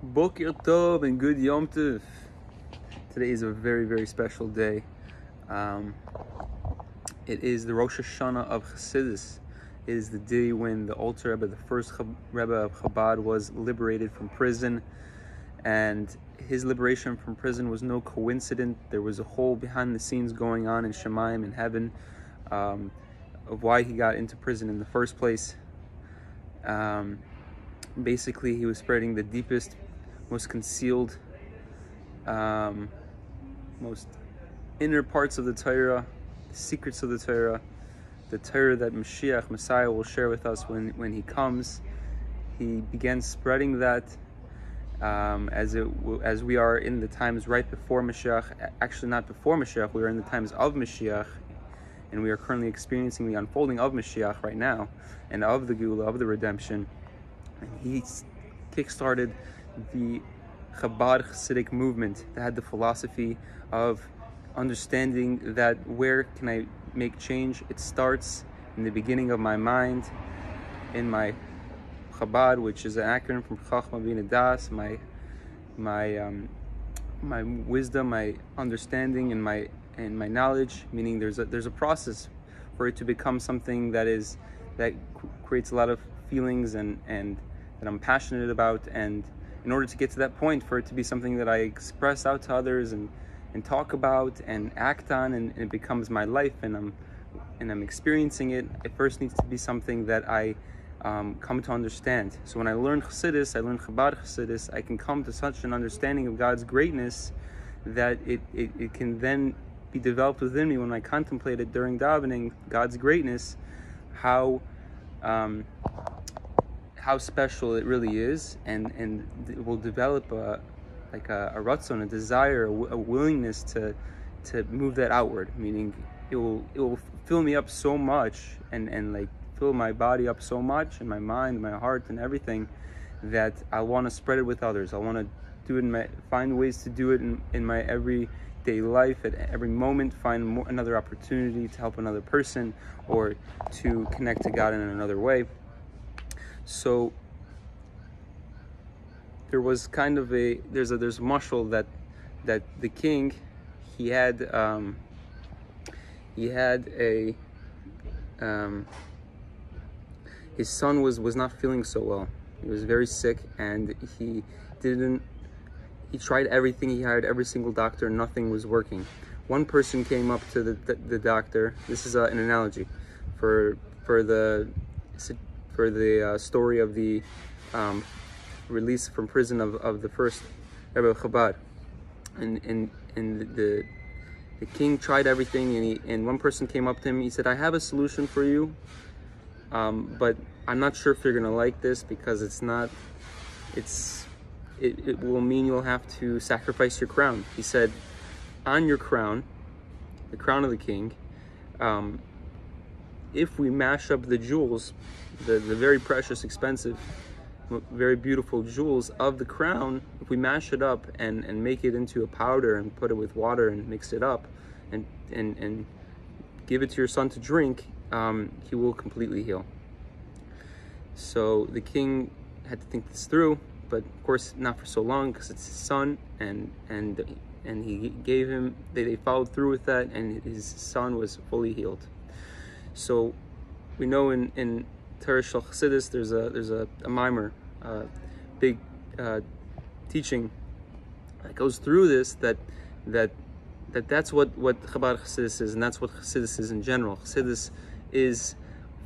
Boker Tov and good Yom Tov. Today is a very, very special day. It is the Rosh Hashana of Chassidus. It is the day when the Alter Rebbe, the first Rebbe of Chabad, was liberated from prison. And his liberation from prison was no coincidence. There was a whole behind the scenes going on in Shamayim, in heaven, of why he got into prison in the first place. Basically, he was spreading the deepest, most concealed, most inner parts of the Torah, the secrets of the Torah that Mashiach, Messiah, will share with us when he comes. He began spreading that as we are in the times right before Mashiach. Actually, not before Mashiach, we are in the times of Mashiach, and we are currently experiencing the unfolding of Mashiach right now, and of the Geula, of the redemption. And he kick-started the Chabad chassidic movement that had the philosophy of understanding that where can I make change? It starts in the beginning of my mind, in my Chabad, which is an acronym from Chachma Bina Das, my wisdom, my understanding, and my knowledge. Meaning, there's a process for it to become something that creates a lot of feelings and that I'm passionate about. And in order to get to that point, for it to be something that I express out to others and talk about and act on, and it becomes my life, and I'm experiencing it, it first needs to be something that I come to understand. So when I learn chassidus, I learn Chabad chassidus, I can come to such an understanding of God's greatness that it can then be developed within me when I contemplate it during davening, God's greatness, how special it really is, and it will develop a ratzon, a desire, a willingness to move that outward. Meaning, it will fill me up so much, and like fill my body up so much, and my mind, my heart, and everything, that I want to spread it with others. I want to do it find ways to do it in my everyday life, at every moment, find another opportunity to help another person or to connect to God in another way. So there was kind of there's a mashal that the king, he had his son was not feeling so well. He was very sick, and he tried everything. He hired every single doctor, and nothing was working. One person came up to the doctor. This is an analogy for the story of the release from prison of the first Rebbe of Chabad, and the king tried everything, and one person came up to him. He said, "I have a solution for you, but I'm not sure if you're gonna like this, because it will mean you'll have to sacrifice your crown." He said, "On your crown, the crown of the king, if we mash up the jewels, the very precious, expensive, very beautiful jewels of the crown, if we mash it up and make it into a powder and put it with water and mix it up and give it to your son to drink, he will completely heal." So the king had to think this through, but of course not for so long, because it's his son, and he gave him, they followed through with that, and his son was fully healed. So we know in Torah Shel Chassidus, there's a mimer, big teaching that goes through this, that's what Chabad Chassidus is, and that's what Chassidus is in general. Chassidus is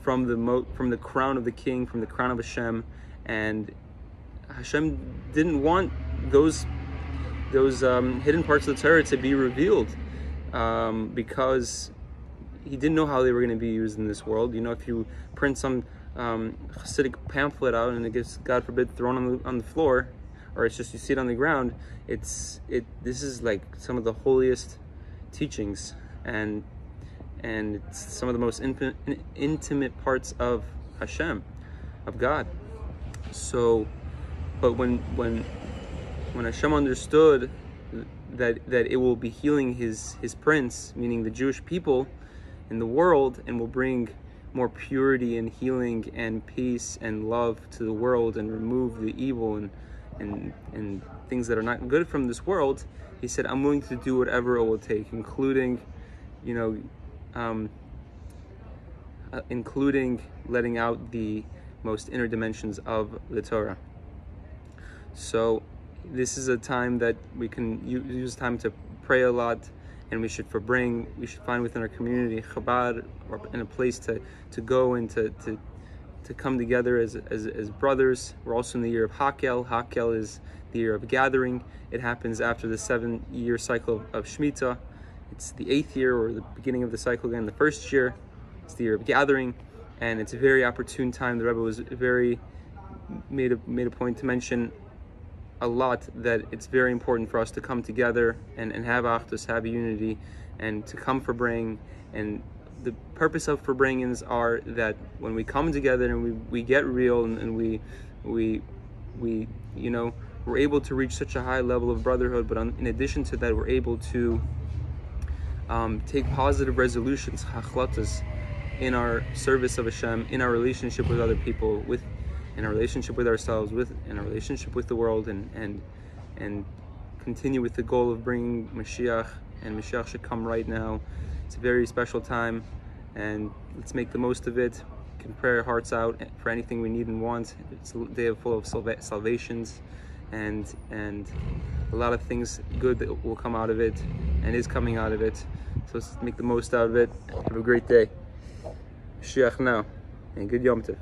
from the crown of the king, from the crown of Hashem, and Hashem didn't want those hidden parts of the Torah to be revealed, because he didn't know how they were going to be used in this world. You know, if you print some chassidic pamphlet out and it gets, God forbid, thrown on the floor, or it's just you see it on the ground, this is like some of the holiest teachings, and it's some of the most intimate parts of Hashem, of God. So, but when Hashem understood that it will be healing his prince, meaning the Jewish people in the world, and will bring more purity and healing and peace and love to the world, and remove the evil and things that are not good from this world, he said, I'm willing to do whatever it will take, including, including letting out the most inner dimensions of the Torah. So this is a time that we can use time to pray a lot, and we should find within our community Chabad, or in a place to go and to come together as brothers. We're also in the year of Hakel. Hakel is the year of gathering. It happens after the 7-year cycle of Shemitah. It's the 8th year, or the beginning of the cycle again. The first year, it's the year of gathering, and it's a very opportune time. The Rebbe was made a point to mention a lot that it's very important for us to come together and have achdus, have unity, and to come for bring. And the purpose of Farbrengens are that when we come together and we get real, and we're able to reach such a high level of brotherhood, but in addition to that, we're able to take positive resolutions, hachlatas, in our service of Hashem, in our relationship with other people, in our relationship with ourselves, in our relationship with the world, and continue with the goal of bringing Mashiach, and Mashiach should come right now. It's a very special time, and let's make the most of it. We can pray our hearts out for anything we need and want. It's a day full of salvations, and a lot of things good that will come out of it, and is coming out of it. So let's make the most out of it. Have a great day. Mashiach now, and good Yom Tov.